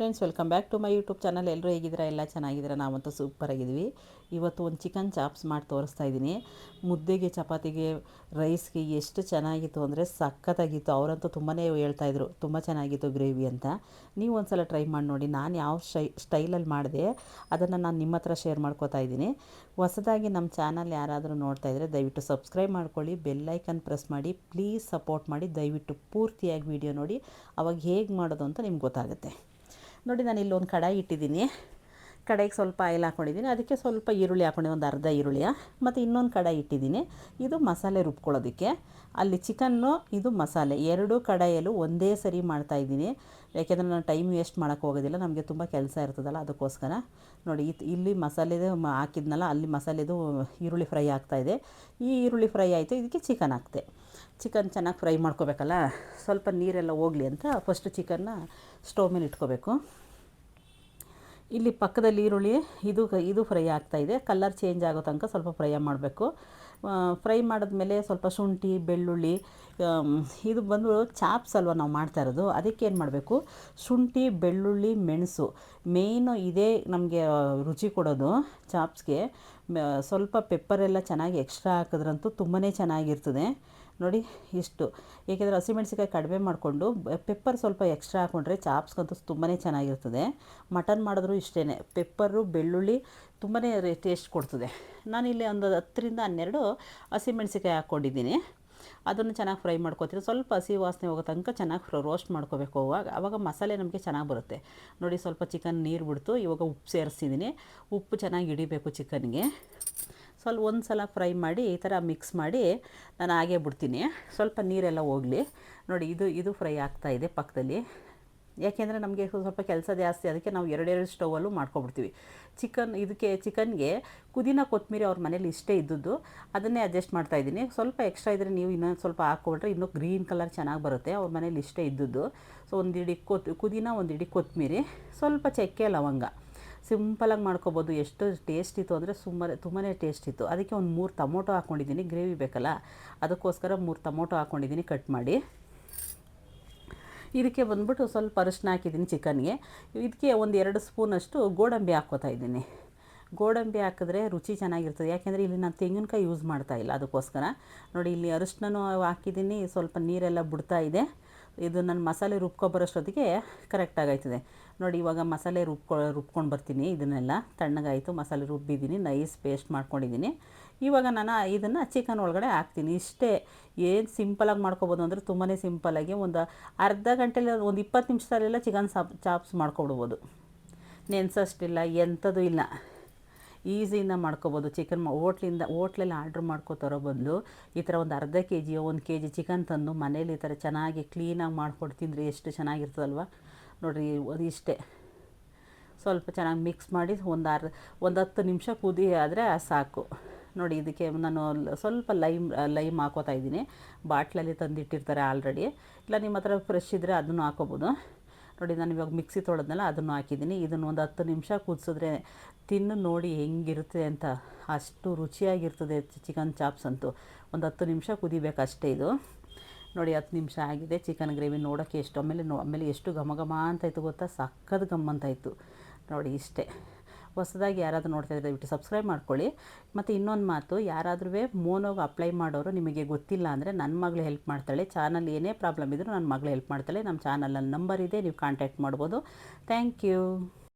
Friends, welcome back to my YouTube channel. ಎಲ್ಲರೂ ಹೇಗಿದ್ದೀರಾ? ಎಲ್ಲ ಚೆನ್ನಾಗಿದ್ದೀರಾ? ನಾವಂತೂ ಸೂಪರ್ ಆಗಿದ್ವಿ. ಇವತ್ತು ಒಂದು ಚಿಕನ್ ಚಾಪ್ಸ್ ಮಾಡಿ ತೋರಿಸ್ತಾ ಇದ್ದೀನಿ. ಮುದ್ದೆಗೆ, ಚಪಾತಿಗೆ, ರೈಸ್ಗೆ ಎಷ್ಟು ಚೆನ್ನಾಗಿತ್ತು ಅಂದರೆ ಸಖತ್ತಾಗಿತ್ತು. ಅವರಂತೂ ತುಂಬಾ ಹೇಳ್ತಾಯಿದ್ರು ತುಂಬ ಚೆನ್ನಾಗಿತ್ತು ಗ್ರೇವಿ ಅಂತ. ನೀವು ಒಂದು ಸಲ ಟ್ರೈ ಮಾಡಿ ನೋಡಿ. ನಾನು ಯಾವ ಸ್ಟೈಲಲ್ಲಿ ಮಾಡಿದೆ ಅದನ್ನು ನಾನು ನಿಮ್ಮ ಹತ್ರ ಶೇರ್ ಮಾಡ್ಕೋತಾ ಇದ್ದೀನಿ. ಹೊಸದಾಗಿ ನಮ್ಮ ಚಾನಲ್ ಯಾರಾದರೂ ನೋಡ್ತಾ ಇದ್ದರೆ ದಯವಿಟ್ಟು ಸಬ್ಸ್ಕ್ರೈಬ್ ಮಾಡ್ಕೊಳ್ಳಿ, ಬೆಲ್ಲೈಕನ್ ಪ್ರೆಸ್ ಮಾಡಿ, ಪ್ಲೀಸ್ ಸಪೋರ್ಟ್ ಮಾಡಿ. ದಯವಿಟ್ಟು ಪೂರ್ತಿಯಾಗಿ ವಿಡಿಯೋ ನೋಡಿ, ಅವಾಗ ಹೇಗೆ ಮಾಡೋದು ಅಂತ ನಿಮ್ಗೆ ಗೊತ್ತಾಗುತ್ತೆ. ನೋಡಿ, ನಾನು ಇಲ್ಲೊಂದು ಕಡಾಯಿ ಇಟ್ಟಿದ್ದೀನಿ. ಕಡಾಯಿಗೆ ಸ್ವಲ್ಪ ಆಯಿಲ್ ಹಾಕ್ಕೊಂಡಿದ್ದೀನಿ. ಅದಕ್ಕೆ ಸ್ವಲ್ಪ ಈರುಳ್ಳಿ ಹಾಕ್ಕೊಂಡಿದ್ದೀನಿ, ಒಂದು ಅರ್ಧ ಈರುಳ್ಳಿಯ. ಮತ್ತು ಇನ್ನೊಂದು ಕಡಾಯಿ ಇಟ್ಟಿದ್ದೀನಿ, ಇದು ಮಸಾಲೆ ರುಬ್ಕೊಳ್ಳೋದಕ್ಕೆ. ಅಲ್ಲಿ ಚಿಕನ್ನು, ಇದು ಮಸಾಲೆ, ಎರಡೂ ಕಡಾಯಲ್ಲೂ ಒಂದೇ ಸರಿ ಮಾಡ್ತಾಯಿದ್ದೀನಿ. ಯಾಕೆಂದರೆ ನಾನು ಟೈಮ್ ವೇಸ್ಟ್ ಮಾಡೋಕ್ಕೆ ಹೋಗೋದಿಲ್ಲ, ನಮಗೆ ತುಂಬ ಕೆಲಸ ಇರ್ತದಲ್ಲ, ಅದಕ್ಕೋಸ್ಕರ. ನೋಡಿ, ಇಲ್ಲಿ ಮಸಾಲೆದು ಹಾಕಿದ್ನಲ್ಲ, ಅಲ್ಲಿ ಮಸಾಲೆದು ಈರುಳ್ಳಿ ಫ್ರೈ ಆಗ್ತಾಯಿದೆ. ಈ ಈರುಳ್ಳಿ ಫ್ರೈ ಆಯಿತು, ಇದಕ್ಕೆ ಚಿಕನ್ ಹಾಕ್ತೆ. ಚಿಕನ್ ಚೆನ್ನಾಗಿ ಫ್ರೈ ಮಾಡ್ಕೋಬೇಕಲ್ಲ, ಸ್ವಲ್ಪ ನೀರೆಲ್ಲ ಹೋಗಲಿ ಅಂತ ಫಸ್ಟು ಚಿಕನ್ನ ಸ್ಟವ್ ಮೇಲೆ ಇಟ್ಕೋಬೇಕು. ಇಲ್ಲಿ ಪಕ್ಕದಲ್ಲಿ ಈರುಳ್ಳಿ ಇದು ಫ್ರೈ ಆಗ್ತಾಯಿದೆ. ಕಲರ್ ಚೇಂಜ್ ಆಗೋ ತನಕ ಸ್ವಲ್ಪ ಫ್ರೈ ಮಾಡಬೇಕು. ಫ್ರೈ ಮಾಡಿದ್ಮೇಲೆ ಸ್ವಲ್ಪ ಶುಂಠಿ, ಬೆಳ್ಳುಳ್ಳಿ, ಇದು ಬಂದು ಚಾಪ್ಸ್ ಅಲ್ವ ನಾವು ಮಾಡ್ತಾ ಇರೋದು, ಅದಕ್ಕೆ ಏನು ಮಾಡಬೇಕು, ಶುಂಠಿ, ಬೆಳ್ಳುಳ್ಳಿ, ಮೆಣಸು ಮೇಯ್ನು ಇದೇ ನಮಗೆ ರುಚಿ ಕೊಡೋದು ಚಾಪ್ಸ್ಗೆ. ಸ್ವಲ್ಪ ಪೆಪ್ಪರೆಲ್ಲ ಚೆನ್ನಾಗಿ ಎಕ್ಸ್ಟ್ರಾ ಹಾಕಿದ್ರಂತೂ ತುಂಬಾ ಚೆನ್ನಾಗಿರ್ತದೆ. ನೋಡಿ ಇಷ್ಟು, ಏಕೆಂದರೆ ಹಸಿಮೆಣ್ಸಿಕಾಯಿ ಕಡಿಮೆ ಮಾಡಿಕೊಂಡು ಪೆಪ್ಪರ್ ಸ್ವಲ್ಪ ಎಕ್ಸ್ಟ್ರಾ ಹಾಕ್ಕೊಂಡ್ರೆ ಚಾಪ್ಸ್ಗಂತೂ ತುಂಬಾ ಚೆನ್ನಾಗಿರ್ತದೆ. ಮಟನ್ ಮಾಡಿದ್ರೂ ಇಷ್ಟೇ, ಪೆಪ್ಪರು, ಬೆಳ್ಳುಳ್ಳಿ ತುಂಬಾ ಟೇಸ್ಟ್ ಕೊಡ್ತದೆ. ನಾನಿಲ್ಲಿ ಒಂದು 10-12 ಹಸಿಮೆಣ್ಸಿಕಾಯಿ ಹಾಕ್ಕೊಂಡಿದ್ದೀನಿ. ಅದನ್ನು ಚೆನ್ನಾಗಿ ಫ್ರೈ ಮಾಡ್ಕೊತೀನಿ. ಸ್ವಲ್ಪ ಹಸಿ ವಾಸನೆ ಹೋಗೋ ತನಕ ಚೆನ್ನಾಗಿ ರೋಸ್ಟ್ ಮಾಡ್ಕೋಬೇಕು. ಆವಾಗ ಮಸಾಲೆ ನಮಗೆ ಚೆನ್ನಾಗಿ ಬರುತ್ತೆ. ನೋಡಿ, ಸ್ವಲ್ಪ ಚಿಕನ್ ನೀರು ಬಿಡ್ತು. ಇವಾಗ ಉಪ್ಪು ಸೇರಿಸ್ತಿದ್ದೀನಿ. ಉಪ್ಪು ಚೆನ್ನಾಗಿ ಹಿಡಿಬೇಕು ಚಿಕನ್ಗೆ. ಸ್ವಲ್ಪ ಒಂದು ಸಲ ಫ್ರೈ ಮಾಡಿ ಈ ಥರ ಮಿಕ್ಸ್ ಮಾಡಿ ನಾನು ಹಾಗೇ ಬಿಡ್ತೀನಿ, ಸ್ವಲ್ಪ ನೀರೆಲ್ಲ ಹೋಗಲಿ. ನೋಡಿ, ಇದು ಫ್ರೈ ಆಗ್ತಾಯಿದೆ ಪಕ್ಕದಲ್ಲಿ. ಯಾಕೆಂದರೆ ನಮಗೆ ಸ್ವಲ್ಪ ಕೆಲಸ ಜಾಸ್ತಿ, ಅದಕ್ಕೆ ನಾವು ಎರಡೆರಡು ಸ್ಟವಲ್ಲೂ ಮಾಡ್ಕೊಬಿಡ್ತೀವಿ. ಚಿಕನ್ಗೆ ಪುದೀನ, ಕೊತ್ತಂಬರಿ ಅವ್ರ ಮನೇಲಿ ಇಷ್ಟೇ ಇದ್ದದ್ದು, ಅದನ್ನೇ ಅಡ್ಜಸ್ಟ್ ಮಾಡ್ತಾಯಿದ್ದೀನಿ. ಸ್ವಲ್ಪ ಎಕ್ಸ್ಟ್ರಾ ಇದ್ದರೆ ನೀವು ಇನ್ನೊಂದು ಸ್ವಲ್ಪ ಹಾಕ್ಕೊಬಿಟ್ರೆ ಇನ್ನೂ ಗ್ರೀನ್ ಕಲರ್ ಚೆನ್ನಾಗಿ ಬರುತ್ತೆ. ಅವ್ರ ಮನೇಲಿ ಇಷ್ಟೇ ಇದ್ದದ್ದು. ಸೊ ಒಂದು ಹಿಡಿ ಪುದೀನ, ಒಂದು ಹಿಡಿ ಕೊತ್ತಂಬರಿ, ಸ್ವಲ್ಪ ಚಕ್ಕೆ, ಲವಂಗ, ಸಿಂಪಲಾಗಿ ಮಾಡ್ಕೊಬೋದು. ಎಷ್ಟು ಟೇಸ್ಟ್ ಇತ್ತು ಅಂದರೆ ತುಂಬಾ ಟೇಸ್ಟ್ ಇತ್ತು. ಅದಕ್ಕೆ ಒಂದು 3 ಟೊಮೊಟೊ ಹಾಕ್ಕೊಂಡಿದ್ದೀನಿ, ಗ್ರೇವಿ ಬೇಕಲ್ಲ ಅದಕ್ಕೋಸ್ಕರ 3 ಟೊಮೊಟೊ ಹಾಕ್ಕೊಂಡಿದ್ದೀನಿ ಕಟ್ ಮಾಡಿ. ಇದಕ್ಕೆ ಬಂದ್ಬಿಟ್ಟು ಸ್ವಲ್ಪ ಅರಿಶಿನ ಹಾಕಿದ್ದೀನಿ ಚಿಕನ್ಗೆ. ಇದಕ್ಕೆ ಒಂದು 2 ಸ್ಪೂನಷ್ಟು ಗೋಡಂಬಿ ಹಾಕ್ಕೋತಾ ಇದ್ದೀನಿ. ಗೋಡಂಬಿ ಹಾಕಿದ್ರೆ ರುಚಿ ಚೆನ್ನಾಗಿರ್ತದೆ. ಯಾಕೆಂದರೆ ಇಲ್ಲಿ ನಾನು ತೆಂಗಿನಕಾಯಿ ಯೂಸ್ ಮಾಡ್ತಾಯಿಲ್ಲ, ಅದಕ್ಕೋಸ್ಕರ. ನೋಡಿ, ಇಲ್ಲಿ ಅರಿಶಿನೂ ಹಾಕಿದ್ದೀನಿ, ಸ್ವಲ್ಪ ನೀರೆಲ್ಲ ಬಿಡ್ತಾ ಇದೆ. ಇದು ನನ್ನ ಮಸಾಲೆ ರುಬ್ಕೊಬರೋಷ್ಟೊತ್ತಿಗೆ ಕರೆಕ್ಟಾಗಾಯ್ತದೆ. ನೋಡಿ, ಇವಾಗ ಮಸಾಲೆ ರುಬ್ಕೊಂಡು ಬರ್ತೀನಿ. ಇದನ್ನೆಲ್ಲ ತಣ್ಣಗಾಯಿತು, ಮಸಾಲೆ ರುಬ್ಬಿದ್ದೀನಿ, ನೈಸ್ ಪೇಸ್ಟ್ ಮಾಡ್ಕೊಂಡಿದ್ದೀನಿ. ಇವಾಗ ನಾನು ಇದನ್ನು ಚಿಕನ್ ಒಳಗಡೆ ಹಾಕ್ತೀನಿ. ಇಷ್ಟೇ, ಏನು ಸಿಂಪಲಾಗಿ ಮಾಡ್ಕೊಬೋದು ಅಂದರೆ ತುಂಬಾ ಸಿಂಪಲಾಗಿ ಒಂದು ಅರ್ಧ ಗಂಟೆಲಿ, ಒಂದು 20 ನಿಮಿಷದಲ್ಲೆಲ್ಲ ಚಿಕನ್ ಚಾಪ್ಸ್ ಮಾಡ್ಕೊಬಿಡ್ಬೋದು. ನೆನೆಸೋಷ್ಟಿಲ್ಲ, ಎಂಥದ್ದು ಇಲ್ಲ, ಈಸಿಯಿಂದ ಮಾಡ್ಕೊಬೋದು. ಚಿಕನ್ ಹೋಟ್ಲಲ್ಲಿ ಆರ್ಡ್ರ್ ಮಾಡ್ಕೊತಾರೋ ಬದಲು ಈ ಥರ ಒಂದು ಅರ್ಧ kg 1 kg ಚಿಕನ್ ತಂದು ಮನೇಲಿ ಈ ಥರ ಚೆನ್ನಾಗಿ ಕ್ಲೀನಾಗಿ ಮಾಡ್ಕೊಟ್ಟು ತಿಂದರೆ ಎಷ್ಟು ಚೆನ್ನಾಗಿರ್ತದಲ್ವ. ನೋಡಿರಿ, ಇಷ್ಟೇ, ಸ್ವಲ್ಪ ಚೆನ್ನಾಗಿ ಮಿಕ್ಸ್ ಮಾಡಿ ಒಂದು 10 ನಿಮಿಷ ಕುದಿ ಆದರೆ ಸಾಕು. ನೋಡಿ, ಇದಕ್ಕೆ ನಾನು ಸ್ವಲ್ಪ ಲೈಮ್ ಹಾಕೋತಾ ಇದ್ದೀನಿ. ಬಾಟ್ಲಲ್ಲಿ ತಂದಿಟ್ಟಿರ್ತಾರೆ ಆಲ್ರೆಡಿ, ಇಲ್ಲ ನಿಮ್ಮ ಹತ್ರ ಫ್ರೆಶ್ ಇದ್ದರೆ ಅದನ್ನು ಹಾಕೋಬೋದು. ನೋಡಿ, ನಾನು ಇವಾಗ ಮಿಕ್ಸಿ ತೊಳೆದ್ನಲ್ಲ ಅದನ್ನು ಹಾಕಿದ್ದೀನಿ. ಇದನ್ನು ಒಂದು 10 ನಿಮಿಷ ಕುದಿಸಿದ್ರೆ ತಿನ್ನು ನೋಡಿ ಹೆಂಗಿರುತ್ತೆ ಅಂತ. ಅಷ್ಟು ರುಚಿಯಾಗಿರ್ತದೆ ಚಿಕನ್ ಚಾಪ್ಸ್ ಅಂತೂ. ಒಂದು 10 ನಿಮಿಷ ಕುದಿಬೇಕು ಅಷ್ಟೇ ಇದು. ನೋಡಿ, 10 ನಿಮಿಷ ಆಗಿದೆ. ಚಿಕನ್ ಗ್ರೇವಿ ನೋಡೋಕ್ಕೆ ಎಷ್ಟು ಆಮೇಲೆ ಎಷ್ಟು ಘಮ ಅಂತ ಇತ್ತು ಗೊತ್ತಾ, ಸಕ್ಕತ್ ಘಮ ಅಂತ ಇತ್ತು. ನೋಡಿ, ಇಷ್ಟೇ. ಹೊಸದಾಗಿ ಯಾರಾದರೂ ನೋಡ್ತಾ ಇದ್ದರೆ ದಯವಿಟ್ಟು ಸಬ್ಸ್ಕ್ರೈಬ್ ಮಾಡ್ಕೊಳ್ಳಿ. ಮತ್ತು ಇನ್ನೊಂದು ಮಾತು, ಯಾರಾದರೂ ಮೋನೋಗೆ ಅಪ್ಲೈ ಮಾಡೋರು ನಿಮಗೆ ಗೊತ್ತಿಲ್ಲ ಅಂದರೆ ನನ್ನ ಮಗಳು ಹೆಲ್ಪ್ ಮಾಡ್ತಾಳೆ. ಚಾನಲ್ ಏನೇ ಪ್ರಾಬ್ಲಮ್ ಇದ್ದರೂ ನನ್ನ ಮಗಳು ಹೆಲ್ಪ್ ಮಾಡ್ತಾಳೆ. ನಮ್ಮ ಚಾನಲಲ್ಲಿ ನಂಬರ್ ಇದೆ, ನೀವು ಕಾಂಟ್ಯಾಕ್ಟ್ ಮಾಡ್ಬೋದು. Thank you.